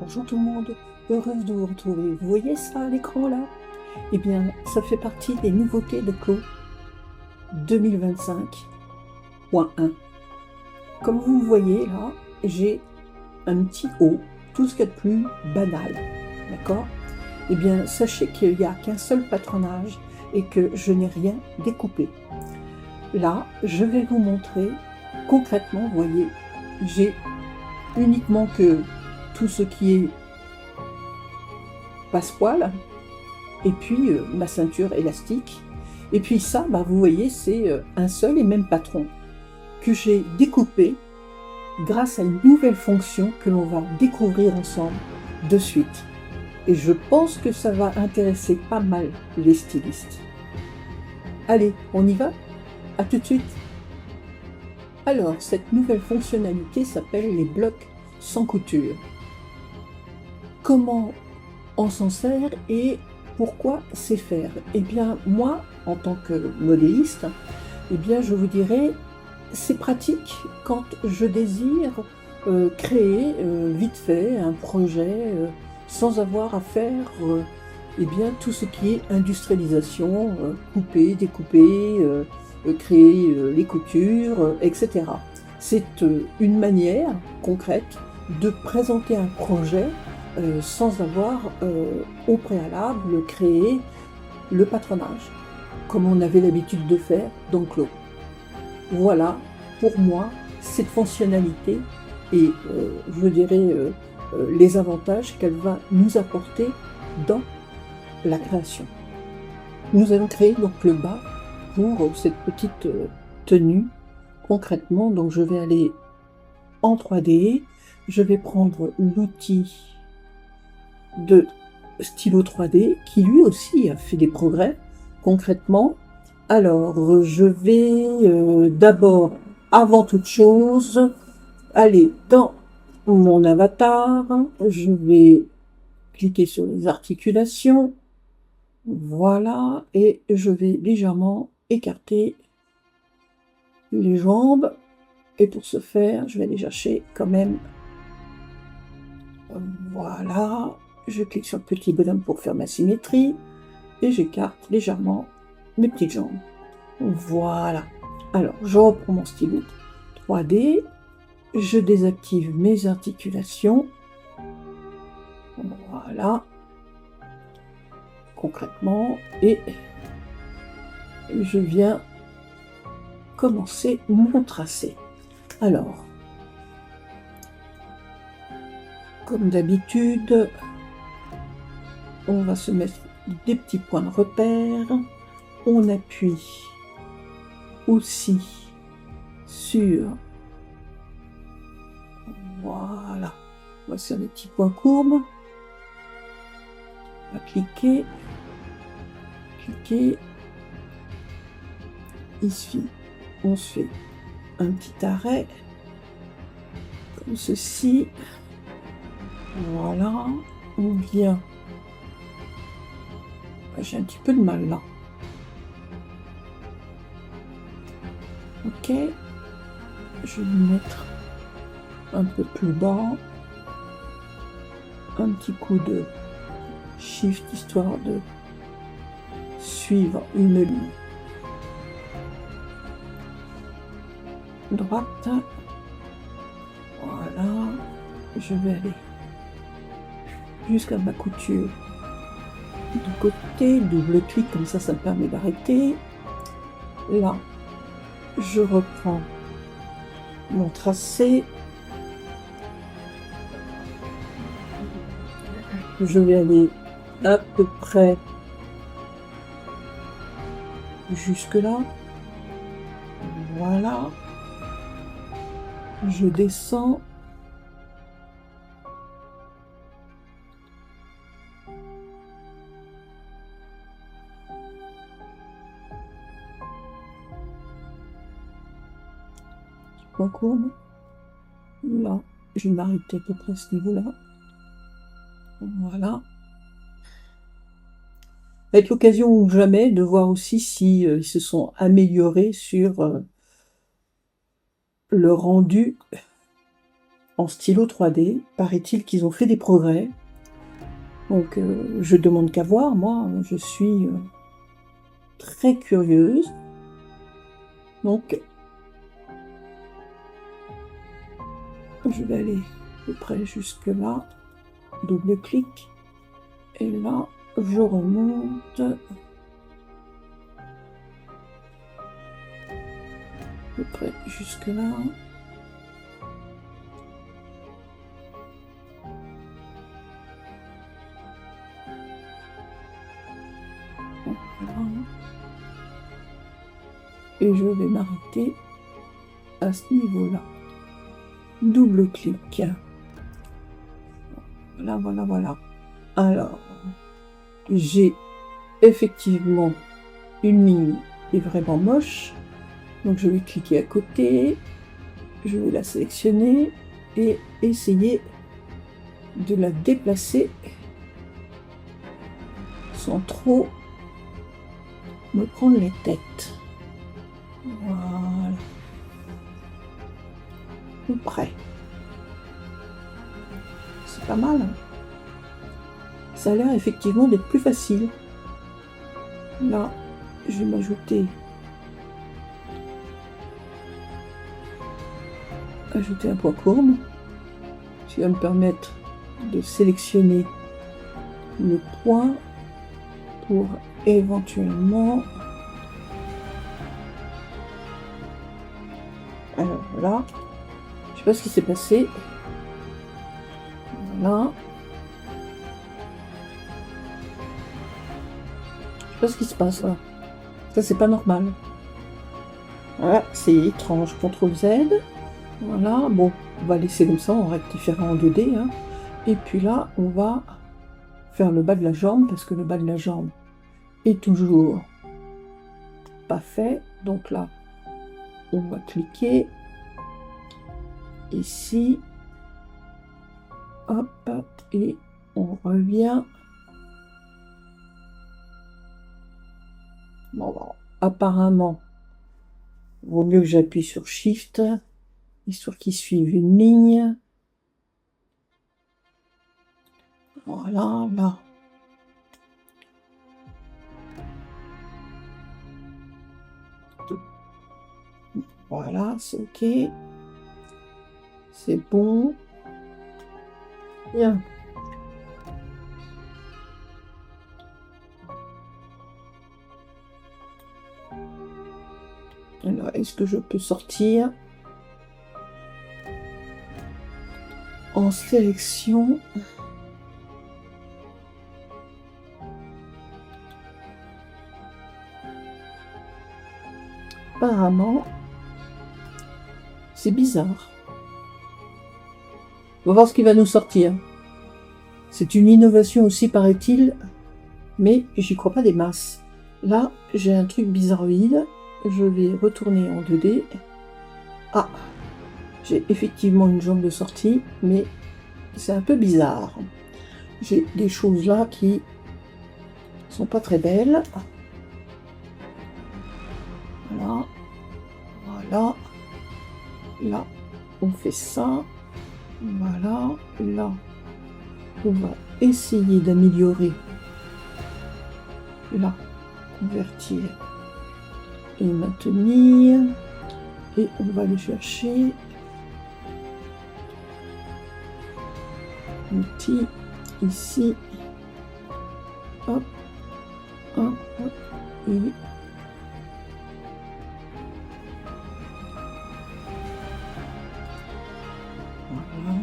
Bonjour tout le monde, heureuse de vous retrouver. Vous voyez ça à l'écran là? Eh bien, ça fait partie des nouveautés de Clos 2025.1. Comme vous le voyez là, j'ai un petit haut, tout ce qu'il y a de plus banal, d'accord? Eh bien, sachez qu'il n'y a qu'un seul patronage et que je n'ai rien découpé. Là, je vais vous montrer concrètement, vous voyez, j'ai uniquement que tout ce qui est passepoil, et puis ma ceinture élastique. Et puis ça, vous voyez, c'est un seul et même patron que j'ai découpé grâce à une nouvelle fonction que l'on va découvrir ensemble de suite. Et je pense que ça va intéresser pas mal les stylistes. Allez, on y va? À tout de suite. Alors, cette nouvelle fonctionnalité s'appelle les blocs sans couture. Comment on s'en sert et pourquoi c'est faire? Eh bien, moi, en tant que modéliste, eh bien, je vous dirais, c'est pratique quand je désire créer vite fait un projet sans avoir à faire eh bien, tout ce qui est industrialisation, couper, découper, créer les coutures, etc. C'est une manière concrète de présenter un projet sans avoir au préalable créé le patronage, comme on avait l'habitude de faire dans Clos. Voilà, pour moi, cette fonctionnalité et je dirais les avantages qu'elle va nous apporter dans la création. Nous allons créer donc le bas pour cette petite tenue. Concrètement, donc je vais aller en 3D, je vais prendre l'outil de stylo 3D qui lui aussi a fait des progrès concrètement. Alors je vais d'abord, avant toute chose, aller dans mon avatar, je vais cliquer sur les articulations, voilà, et je vais légèrement écarter les jambes, et pour ce faire je vais aller chercher quand même, voilà. Je clique sur le petit bonhomme pour faire ma symétrie et j'écarte légèrement mes petites jambes. Voilà. Alors, je reprends mon stylo 3D, je désactive mes articulations. Voilà. Concrètement, et je viens commencer mon tracé. Alors, comme d'habitude, on va se mettre des petits points de repère. On appuie aussi sur, voilà, on va sur les petits points courbes. On va cliquer, ici, on se fait un petit arrêt, comme ceci. Voilà, on vient. J'ai un petit peu de mal là. Ok, je vais me mettre un peu plus bas. Un petit coup de shift histoire de suivre une ligne droite. Voilà, je vais aller jusqu'à ma couture du côté, double clic, comme ça me permet d'arrêter. Là, je reprends mon tracé. Je vais aller à peu près jusque là. Voilà. Je descends. Point courbe. Là, je vais m'arrêter à peu près à ce niveau-là. Voilà. Ça va être l'occasion ou jamais de voir aussi si ils se sont améliorés sur le rendu en stylo 3D. Paraît-il qu'ils ont fait des progrès. Donc, je demande qu'à voir. Moi, je suis très curieuse. Donc, je vais aller à peu près jusque là. Double clic. Et là, je remonte. À peu près jusque là. Voilà. Et je vais m'arrêter à ce niveau-là. Double clic. Voilà, voilà, voilà. Alors, j'ai effectivement une ligne qui est vraiment moche. Donc je vais cliquer à côté. Je vais la sélectionner et essayer de la déplacer sans trop me prendre les têtes. Voilà. Tout près. C'est pas mal. Hein, ça a l'air effectivement d'être plus facile. Là, je vais m'ajouter un point courbe qui va me permettre de sélectionner le point pour éventuellement. Alors voilà, je sais pas ce qui s'est passé. Voilà. Je sais pas ce qui se passe là. Ça c'est pas normal. Voilà, c'est étrange. CTRL Z. Voilà, bon, on va laisser comme ça, on rectifiera en 2D. Hein. Et puis là, on va faire le bas de la jambe, parce que le bas de la jambe est toujours pas fait. Donc là, on va cliquer ici. Hop, et on revient. Bon, apparemment, il vaut mieux que j'appuie sur Shift, histoire qu'il suive une ligne. Voilà, là. Voilà, c'est OK. C'est bon. Bien. Alors, est-ce que je peux sortir en sélection? Apparemment, c'est bizarre. On va voir ce qui va nous sortir. C'est une innovation aussi, paraît-il, mais j'y crois pas des masses. Là, j'ai un truc bizarroïde. Je vais retourner en 2D. Ah, j'ai effectivement une jambe de sortie, mais c'est un peu bizarre. J'ai des choses là qui sont pas très belles. Voilà, voilà. Là, on fait ça. Voilà, là, on va essayer d'améliorer. Là, convertir et maintenir. Et on va aller chercher outil ici. Hop, hop, hop, et voilà.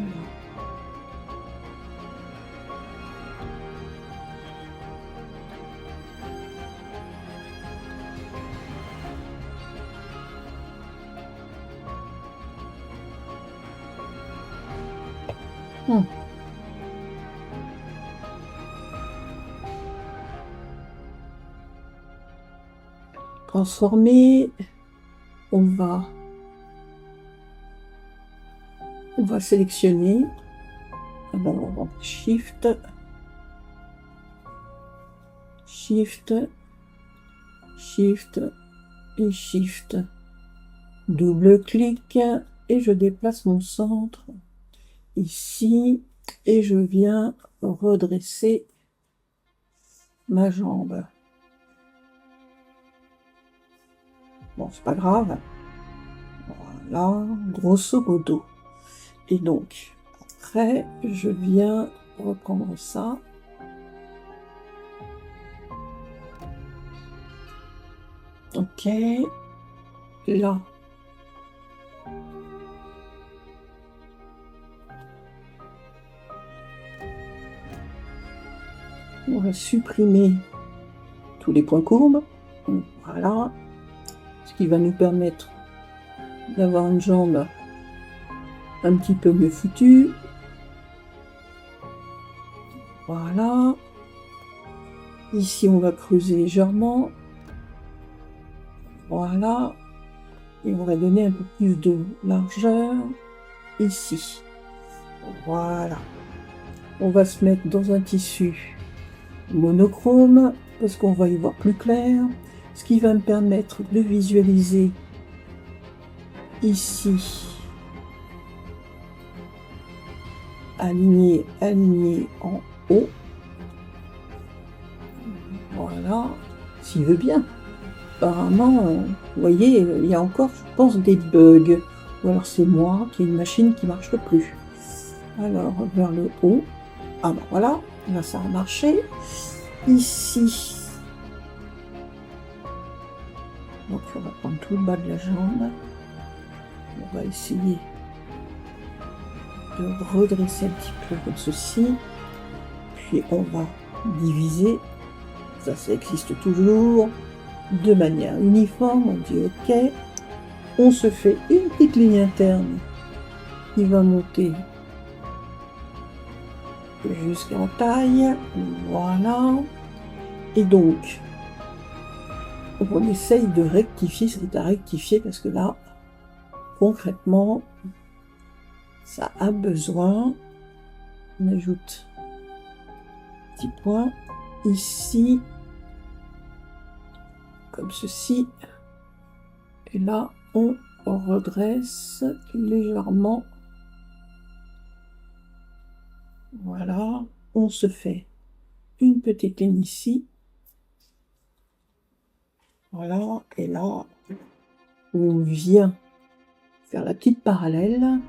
Transformer, on va sélectionner. Alors on va Shift, Shift, Shift et Shift. Double clic et je déplace mon centre ici, et je viens redresser ma jambe. Bon, c'est pas grave. Voilà, grosso modo. Et donc, après, je viens reprendre ça. Ok. Là. On va supprimer tous les points courbes. Voilà. Ce qui va nous permettre d'avoir une jambe un petit peu mieux foutue. Voilà. Ici, on va creuser légèrement. Voilà. Et on va donner un peu plus de largeur ici. Voilà. On va se mettre dans un tissu monochrome parce qu'on va y voir plus clair. Ce qui va me permettre de visualiser ici. Aligné, aligné en haut. Voilà, s'il veut bien. Apparemment, vous voyez, il y a encore, je pense, des bugs. Ou alors c'est moi qui ai une machine qui ne marche plus. Alors, vers le haut. Ah ben voilà, là ça a marché. Ici. Donc on va prendre tout le bas de la jambe. On va essayer de redresser un petit peu comme ceci. Puis on va diviser. Ça existe toujours. De manière uniforme, on dit OK. On se fait une petite ligne interne qui va monter jusqu'à la taille. Voilà. Et donc, on essaye de rectifier ce qui est à rectifier parce que là, concrètement, ça a besoin. On ajoute un petit point ici, comme ceci. Et là, on redresse légèrement. Voilà, on se fait une petite ligne ici. Voilà, et là, on vient faire la petite parallèle.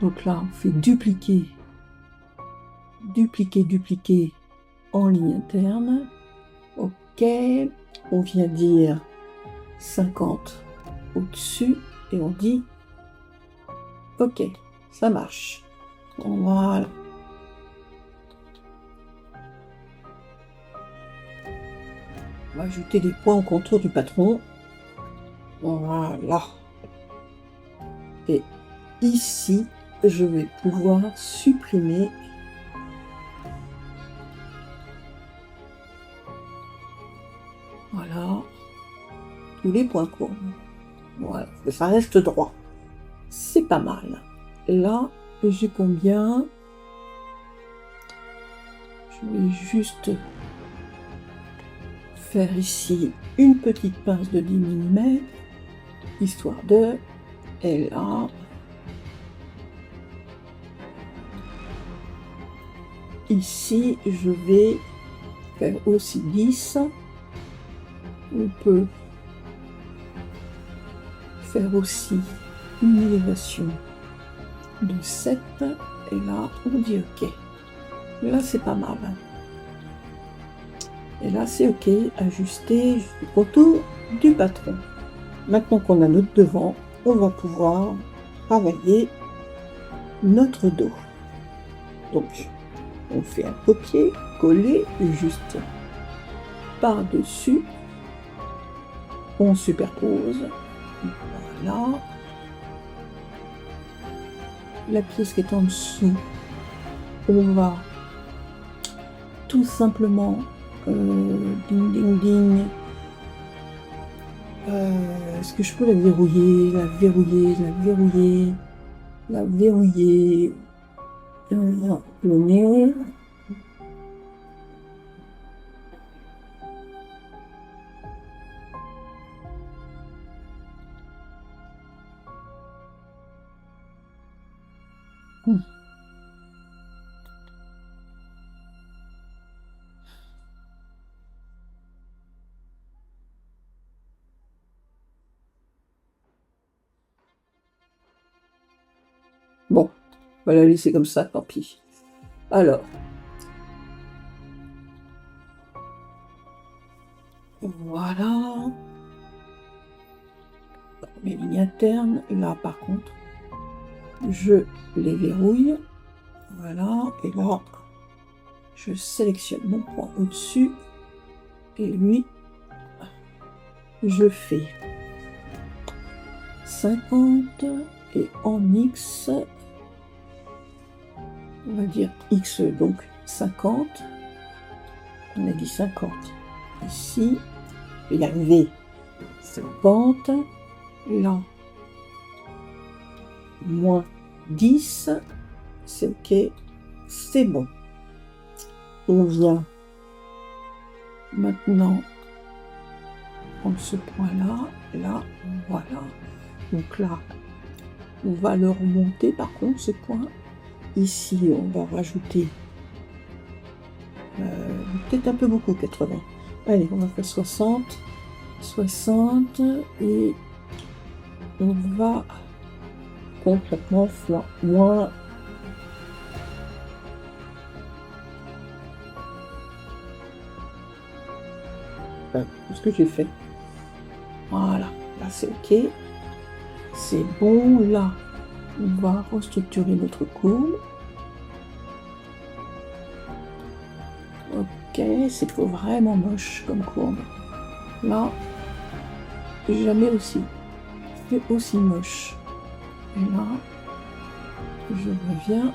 Donc là, on fait dupliquer, dupliquer, dupliquer en ligne interne. OK, on vient dire 50 au-dessus et on dit OK, ça marche. Voilà. On va ajouter des points au contour du patron. Voilà. Et ici, je vais pouvoir supprimer voilà tous les points courbes. Voilà, ça reste droit. C'est pas mal. Là, j'ai combien? Je vais juste faire ici une petite pince de 10 mm, histoire de... Et là... Ici, je vais faire aussi 10. On peut faire aussi une élévation de 7. Et là, on dit OK. Là, c'est pas mal. Et là, c'est OK. Ajuster jusqu'au contour du patron. Maintenant qu'on a notre devant, on va pouvoir travailler notre dos. Donc, on fait un copier-coller juste par-dessus. On superpose. Voilà. La pièce qui est en dessous, on va tout simplement ding ding ding. Est-ce que je peux la verrouiller, la verrouiller, la verrouiller, la verrouiller le nez. Bon, on va la laisser comme ça, tant pis. Alors, voilà. Mes lignes internes, là par contre, je les verrouille. Voilà, et là, je sélectionne mon point au-dessus. Et lui, je fais 50 et en X, on va dire X, donc 50. On a dit 50. Ici, il y a V. 50. Là, moins 10. C'est OK. C'est bon. On vient maintenant prendre ce point-là. Là, voilà. Donc là, on va le remonter par contre, ce point. Ici, on va rajouter peut-être un peu beaucoup, 80. Allez, on va faire 60. 60 et on va complètement moins. Ce que j'ai fait. Voilà, là c'est OK. C'est bon, là, on va restructurer notre courbe. OK, c'est vraiment moche comme courbe. Là, jamais aussi fait aussi moche. Et là, je reviens.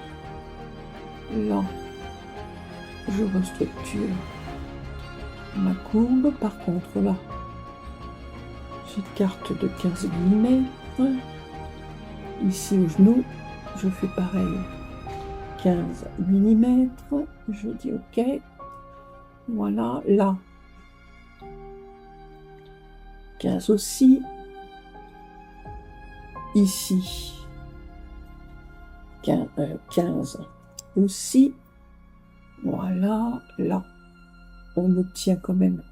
Là, je restructure ma courbe. Par contre, là, j'ai une carte de 15 mm. Ici au genou, je fais pareil. 15 mm. Je dis OK. Voilà, là. 15 aussi. Ici. 15 aussi. Voilà, là. On obtient quand même.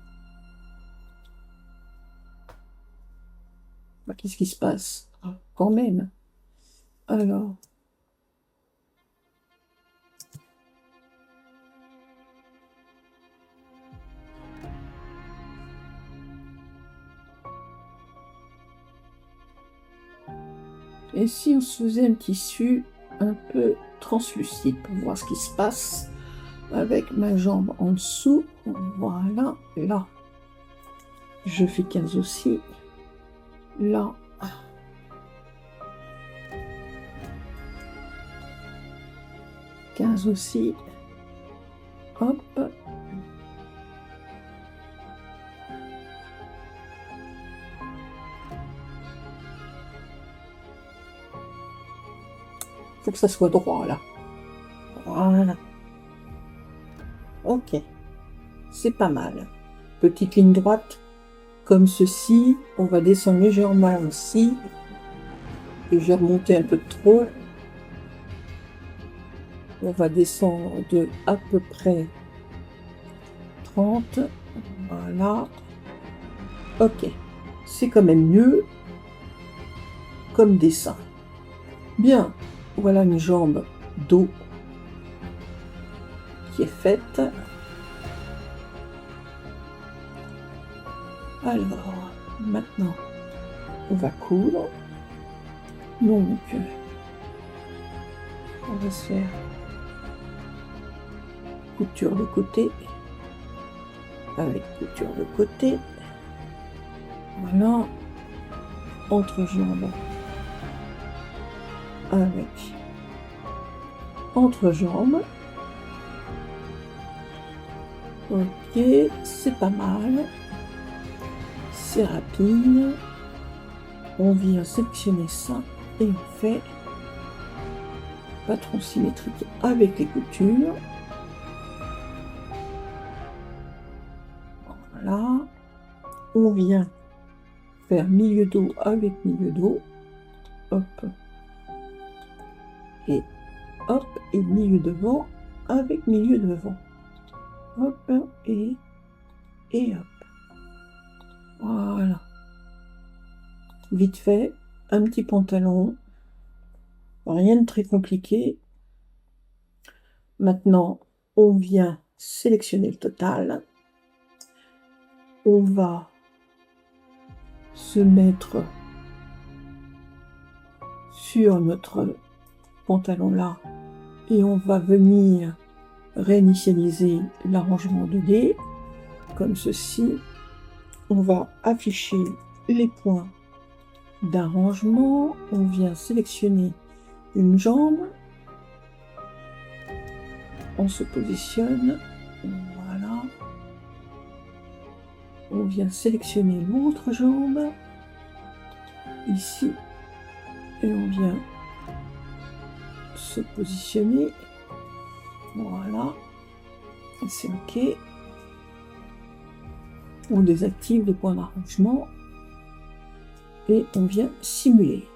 Bah, qu'est-ce qui se passe? Quand même. Alors. Et si on se faisait un tissu un peu translucide pour voir ce qui se passe avec ma jambe en dessous. Voilà, là. Je fais 15 aussi. Là. Aussi. Hop. Faut que ça soit droit là. Voilà. OK. C'est pas mal. Petite ligne droite comme ceci. On va descendre légèrement ici. Et j'ai remonté un peu trop. On va descendre de à peu près 30. Voilà. OK. C'est quand même mieux comme dessin. Bien. Voilà une jambe dos qui est faite. Alors, maintenant, on va coudre. Donc, on va se faire couture de côté, avec couture de côté. Voilà, entrejambe avec entrejambe. OK, c'est pas mal. C'est rapide. On vient sélectionner ça et on fait patron symétrique avec les coutures. Voilà. On vient faire milieu dos avec milieu dos. Hop. Et hop. Et milieu devant avec milieu devant. Hop. Et hop. Voilà. Vite fait, un petit pantalon. Rien de très compliqué. Maintenant, on vient sélectionner le total. On va se mettre sur notre pantalon là et on va venir réinitialiser l'arrangement 2D comme ceci. On va afficher les points d'arrangement. On vient sélectionner une jambe. On se positionne. Voilà. On vient sélectionner l'autre jambe. Ici. Et on vient se positionner. Voilà. C'est OK. On désactive les points d'arrangement. Et on vient simuler.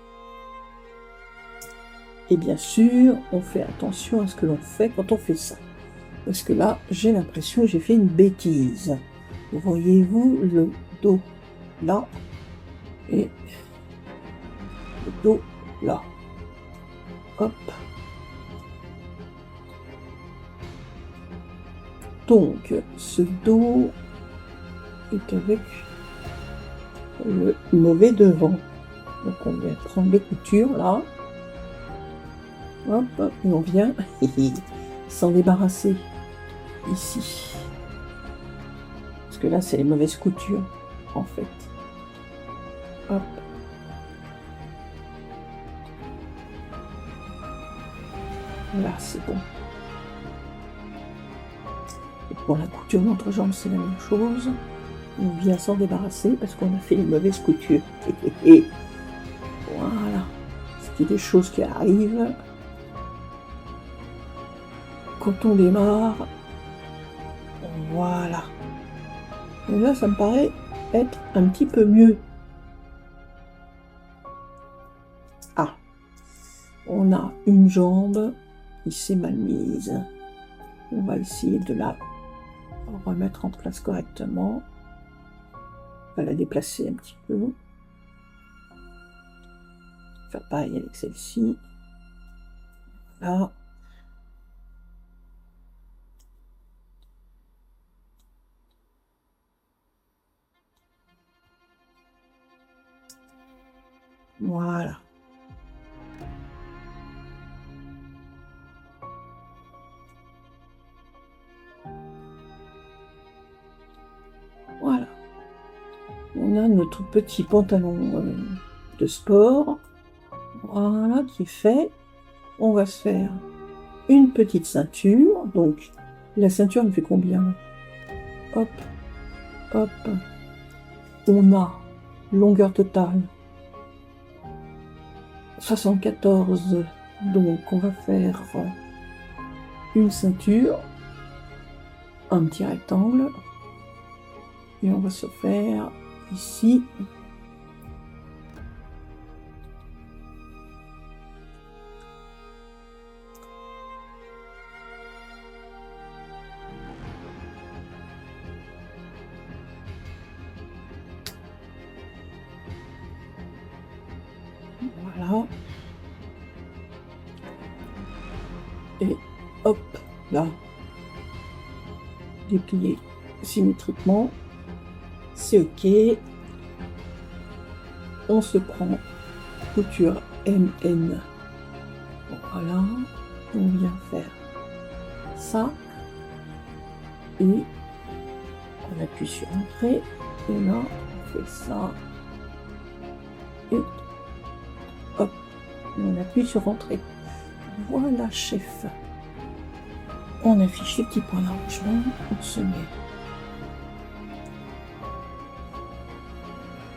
Et bien sûr, on fait attention à ce que l'on fait quand on fait ça. Parce que là, j'ai l'impression que j'ai fait une bêtise. Voyez-vous le dos là et le dos là. Hop. Donc, ce dos est avec le mauvais devant. Donc on vient prendre les coutures là. Hop, et on vient s'en débarrasser ici. Parce que là, c'est les mauvaises coutures, en fait. Hop. Là, c'est bon. Et pour la couture d'entrejambe, c'est la même chose. On vient s'en débarrasser parce qu'on a fait les mauvaises coutures. Voilà. C'est des choses qui arrivent quand on démarre. Voilà. Et là, ça me paraît être un petit peu mieux. Ah. On a une jambe qui s'est mal mise. On va essayer de la remettre en place correctement. On va la déplacer un petit peu. Faire pareil avec celle-ci. Là. Voilà. Voilà. On a notre petit pantalon de sport. Voilà, qui est fait. On va se faire une petite ceinture. Donc, la ceinture me fait combien? Hop, hop. On a longueur totale 74. Donc, on va faire une ceinture, un petit rectangle. Et on va se faire ici voilà, et hop là, déplier symétriquement, c'est OK. On se prend couture MN, voilà, on vient faire ça et on appuie sur entrée et là on fait ça et hop, on appuie sur entrée. Voilà, chef. On affiche les petits points d'arrangement, on se met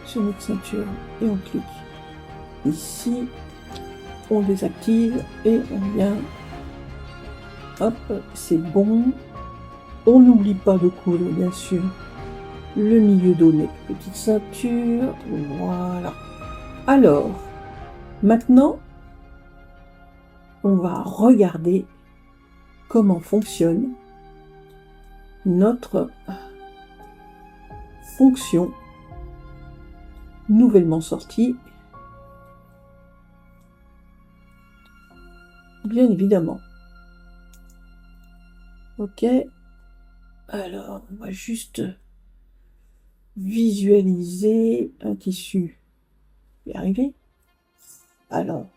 sur notre ceinture et on clique ici, on désactive et on vient, hop, c'est bon. On n'oublie pas de coudre bien sûr le milieu de notre petite ceinture, voilà. Alors, maintenant, on va regarder comment fonctionne notre fonction nouvellement sortie bien évidemment. Ok. Alors, on va juste visualiser un tissu. Y arriver. Alors,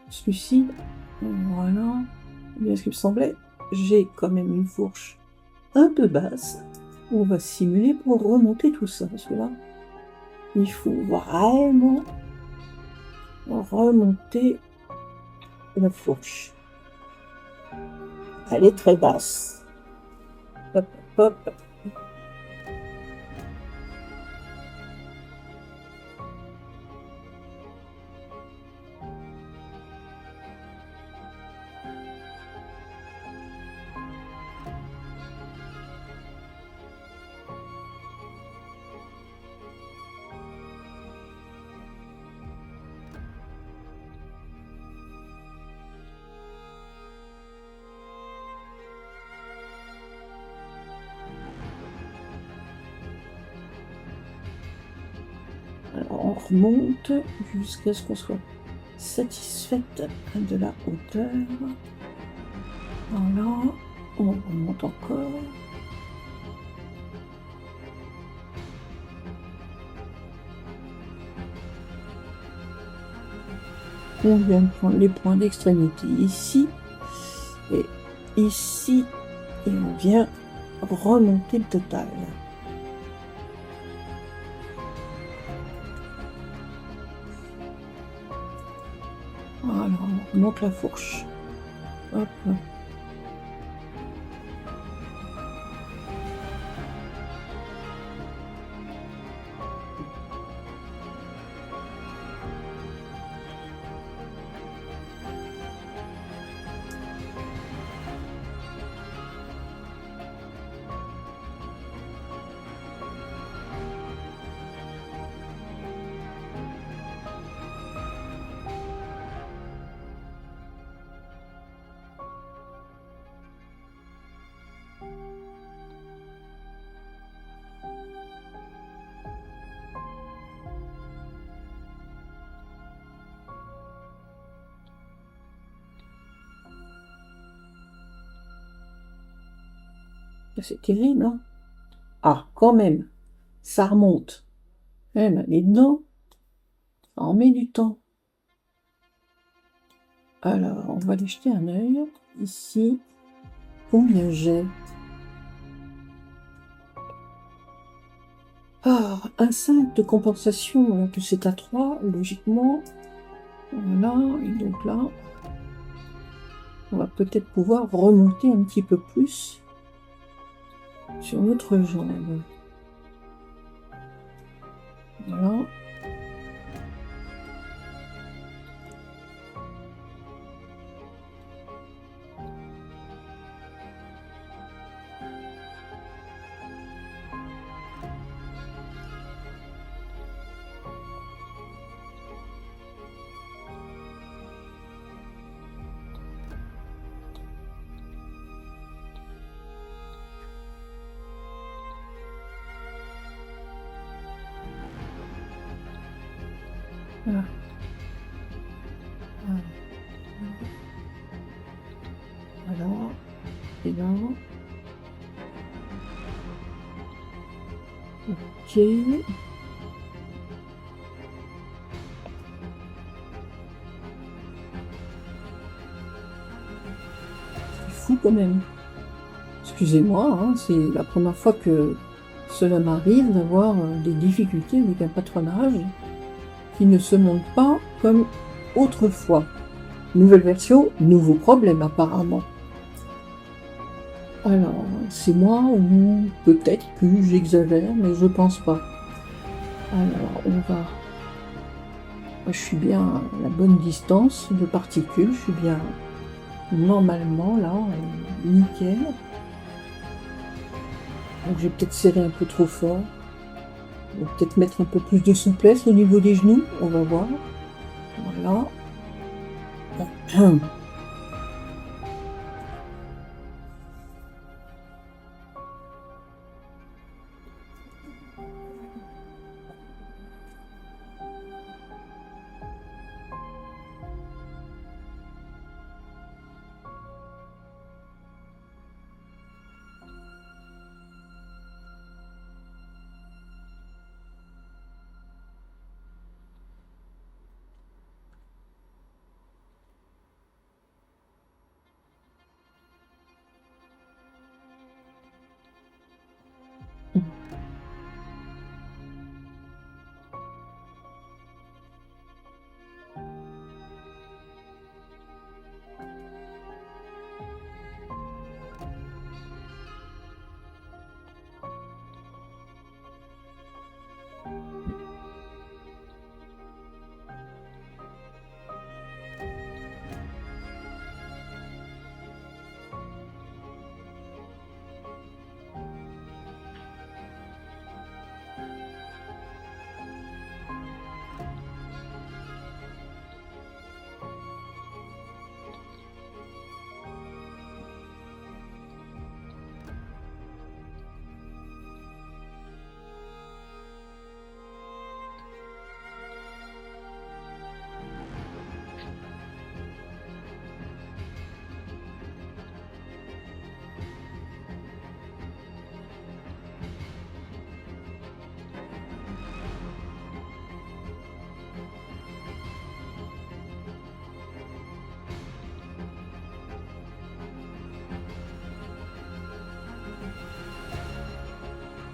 celui-ci, voilà, bien ce qu'il me semblait. J'ai quand même une fourche un peu basse. On va simuler pour remonter tout ça, parce que là, il faut vraiment remonter la fourche. Elle est très basse. Hop, hop, hop. Alors, on remonte jusqu'à ce qu'on soit satisfaite de la hauteur. Voilà, on remonte encore. On vient de prendre les points d'extrémité ici et ici, et on vient remonter le total. Voilà, on remonte la fourche. Hop. C'est terrible, hein? Ah, quand même, ça remonte. Eh ben, les dents, ça en met du temps. Alors, on va aller jeter un œil. Ici, combien j'ai? Ah, un 5 de compensation, donc c'est à 3, logiquement. Voilà, et donc là, on va peut-être pouvoir remonter un petit peu plus sur notre jambe. Voilà. Voilà. Voilà. Et là. Ok. C'est fou quand même. Excusez-moi, hein, c'est la première fois que cela m'arrive d'avoir des difficultés avec un patronage qui ne se monte pas comme autrefois. Nouvelle version, nouveau problème apparemment. Alors, c'est moi ou peut-être que j'exagère, mais je pense pas. Alors, on va... Je suis bien à la bonne distance de particules, je suis bien normalement là, nickel. Donc j'ai peut-être serré un peu trop fort. On va peut-être mettre un peu plus de souplesse au niveau des genoux, on va voir. Voilà.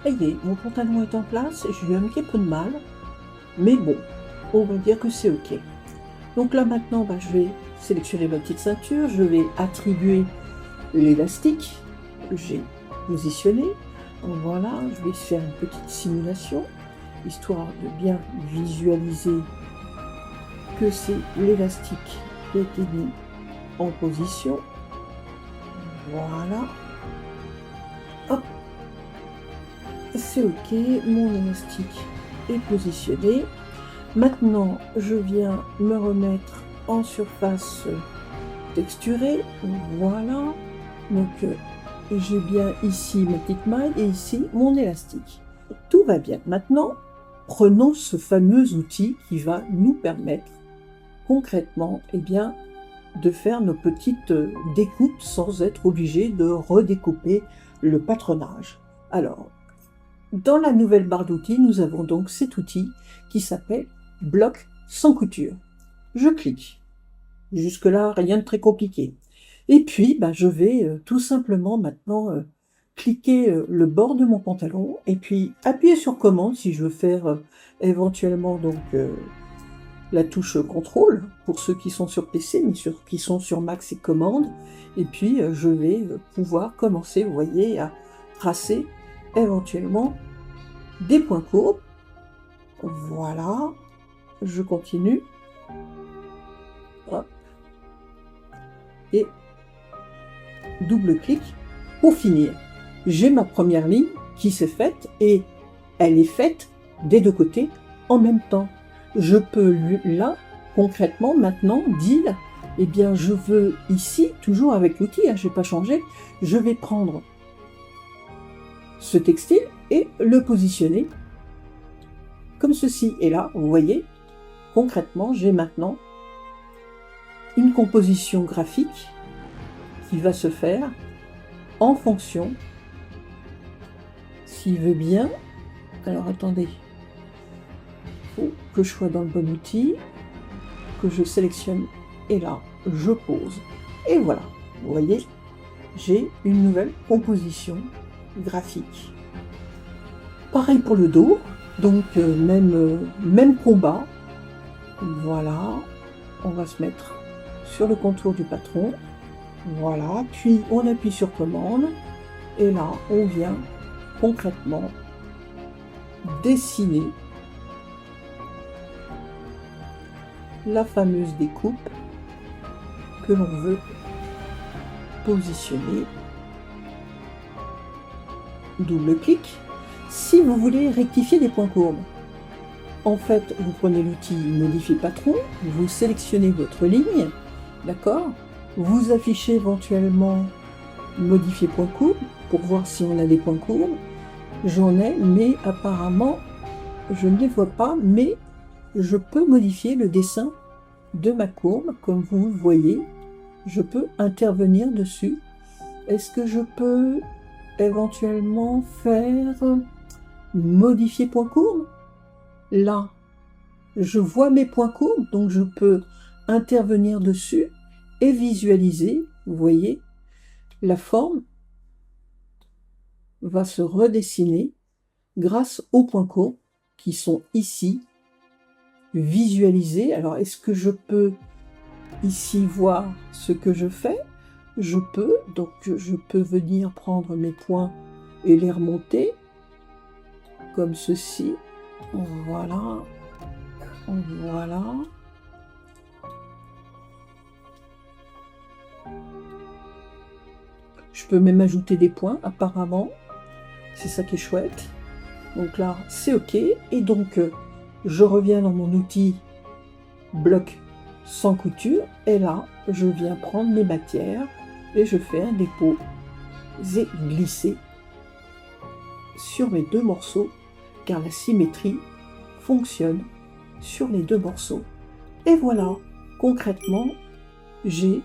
Ça y est, mon pantalon est en place, j'ai eu un petit peu de mal, mais bon, on va dire que c'est ok. Donc là maintenant, je vais sélectionner ma petite ceinture, je vais attribuer l'élastique que j'ai positionné. Donc voilà, je vais faire une petite simulation, histoire de bien visualiser que c'est l'élastique qui a été mis en position. Voilà. Hop. C'est ok, mon élastique est positionné. Maintenant, je viens me remettre en surface texturée. Voilà. Donc, j'ai bien ici ma petite maille et ici mon élastique. Tout va bien. Maintenant, prenons ce fameux outil qui va nous permettre concrètement, de faire nos petites découpes sans être obligé de redécouper le patronage. Alors, dans la nouvelle barre d'outils, nous avons donc cet outil qui s'appelle Bloc sans couture. Je clique. Jusque-là, rien de très compliqué. Et puis, je vais tout simplement maintenant cliquer le bord de mon pantalon et puis appuyer sur commande si je veux faire éventuellement donc la touche contrôle pour ceux qui sont sur PC, mais qui sont sur Mac, c'est commande. Et puis, je vais pouvoir commencer, vous voyez, à tracer éventuellement des points courbes. Voilà, je continue. Hop. Et double-clic pour finir. J'ai ma première ligne qui s'est faite et elle est faite des deux côtés en même temps. Je peux là, concrètement, maintenant dire, je veux ici, toujours avec l'outil, je n'ai pas changé, je vais prendre ce textile et le positionner comme ceci. Et là, vous voyez, concrètement, j'ai maintenant une composition graphique qui va se faire en fonction, s'il veut bien. Alors attendez, il faut que je sois dans le bon outil, que je sélectionne et là, je pose. Et voilà, vous voyez, j'ai une nouvelle composition graphique. Pareil pour le dos, donc même combat. Voilà, on va se mettre sur le contour du patron. Voilà, puis on appuie sur commande et là on vient concrètement dessiner la fameuse découpe que l'on veut positionner. Double-clic. Si vous voulez rectifier des points courbes, en fait, vous prenez l'outil Modifier patron, vous sélectionnez votre ligne, d'accord? Vous affichez éventuellement Modifier point courbe pour voir si on a des points courbes. J'en ai, mais apparemment, je ne les vois pas, mais je peux modifier le dessin de ma courbe, comme vous le voyez. Je peux intervenir dessus. Est-ce que je peux éventuellement faire modifier point courbe? Là, je vois mes points courbes, donc je peux intervenir dessus et visualiser, vous voyez, la forme va se redessiner grâce aux points courbes qui sont ici visualisés. Alors, est-ce que je peux ici voir ce que je fais? Je peux, donc je peux venir prendre mes points et les remonter comme ceci. Voilà, voilà. Je peux même ajouter des points, apparemment. C'est ça qui est chouette. Donc là, c'est OK. Et donc, je reviens dans mon outil bloc sans couture. Et là, je viens prendre mes matières et je fais un dépôt et glisser sur mes deux morceaux, car la symétrie fonctionne sur les deux morceaux. Et voilà, concrètement, j'ai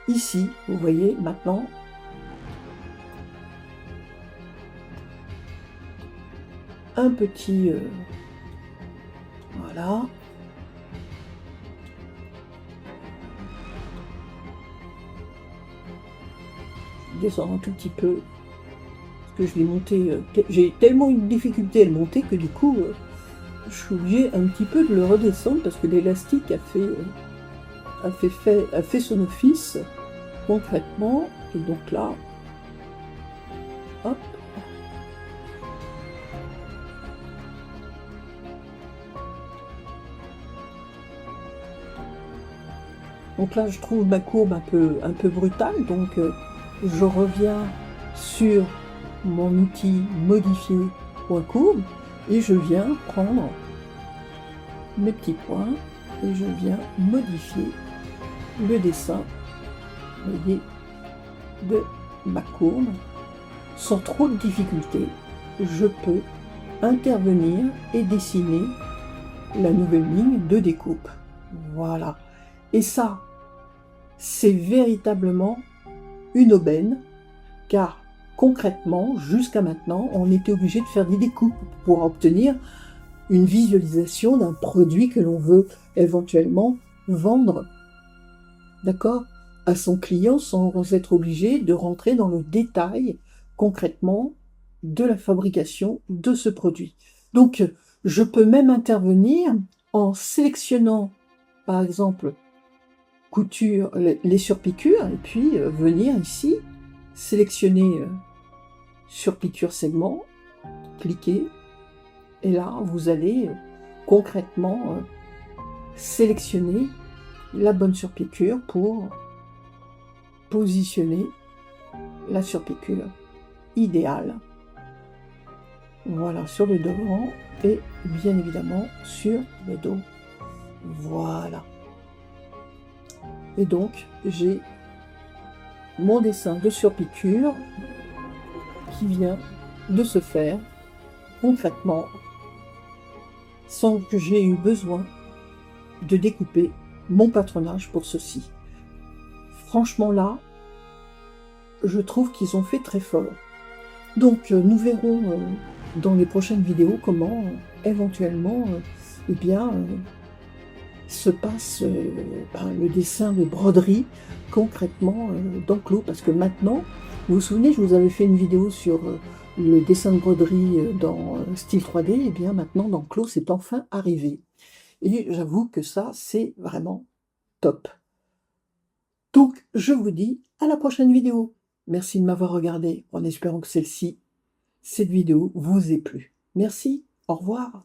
ici, vous voyez maintenant, un petit voilà, je descends un tout petit peu parce que je l'ai monté, j'ai tellement une difficulté à le monter que du coup je suis obligée un petit peu de le redescendre parce que l'élastique a fait son office concrètement. Et donc là, hop, donc là je trouve ma courbe un peu brutale, donc je reviens sur mon outil modifier point courbe et je viens prendre mes petits points et je viens modifier le dessin, vous voyez, de ma courbe sans trop de difficulté. Je peux intervenir et dessiner la nouvelle ligne de découpe. Voilà. Et ça, c'est véritablement une aubaine, car concrètement, jusqu'à maintenant, on était obligé de faire des découpes pour obtenir une visualisation d'un produit que l'on veut éventuellement vendre, d'accord, à son client sans être obligé de rentrer dans le détail concrètement de la fabrication de ce produit. Donc, je peux même intervenir en sélectionnant, par exemple, couture, les surpiqûres, et puis venir ici, sélectionner surpiqûre segment, cliquer, et là, vous allez concrètement sélectionner la bonne surpiqûre pour positionner la surpiqûre idéale. Voilà, sur le devant et bien évidemment sur le dos. Voilà. Et donc, j'ai mon dessin de surpiqûre qui vient de se faire concrètement sans que j'ai eu besoin de découper mon patronage pour ceci. Franchement là, je trouve qu'ils ont fait très fort. Donc nous verrons dans les prochaines vidéos comment éventuellement eh bien, se passe le dessin de broderie concrètement d'enclos. Parce que maintenant, vous vous souvenez, je vous avais fait une vidéo sur le dessin de broderie dans style 3D, et bien maintenant d'enclos c'est enfin arrivé. Et j'avoue que ça, c'est vraiment top. Donc, je vous dis à la prochaine vidéo. Merci de m'avoir regardé en espérant que cette vidéo vous ait plu. Merci, au revoir.